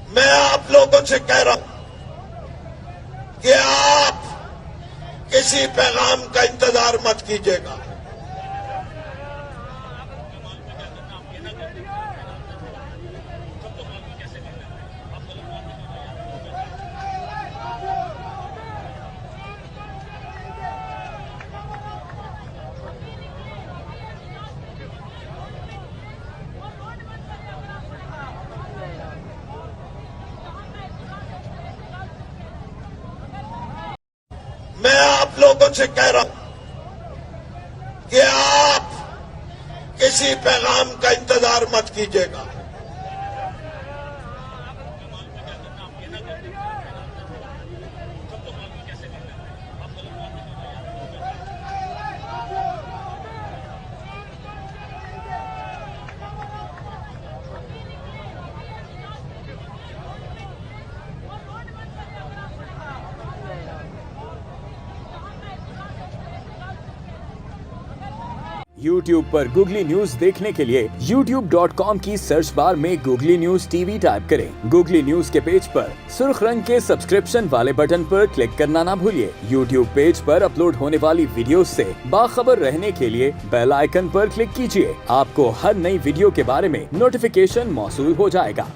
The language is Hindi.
मैं आप लोगों से कह रहा हूं कि आप किसी पैगाम का इंतजार मत कीजिएगा। मैं आप लोगों से कह रहा हूं कि आप किसी पैगाम का इंतजार मत कीजिएगा। YouTube पर गूगली न्यूज देखने के लिए youtube.com की सर्च बार में गूगली न्यूज टीवी टाइप करें। गूगली न्यूज के पेज पर सुर्ख रंग के सब्सक्रिप्शन वाले बटन पर क्लिक करना ना भूलिए। YouTube पेज पर अपलोड होने वाली वीडियोस से बाखबर रहने के लिए बेल आइकन पर क्लिक कीजिए। आपको हर नई वीडियो के बारे में नोटिफिकेशन मौसूल हो जाएगा।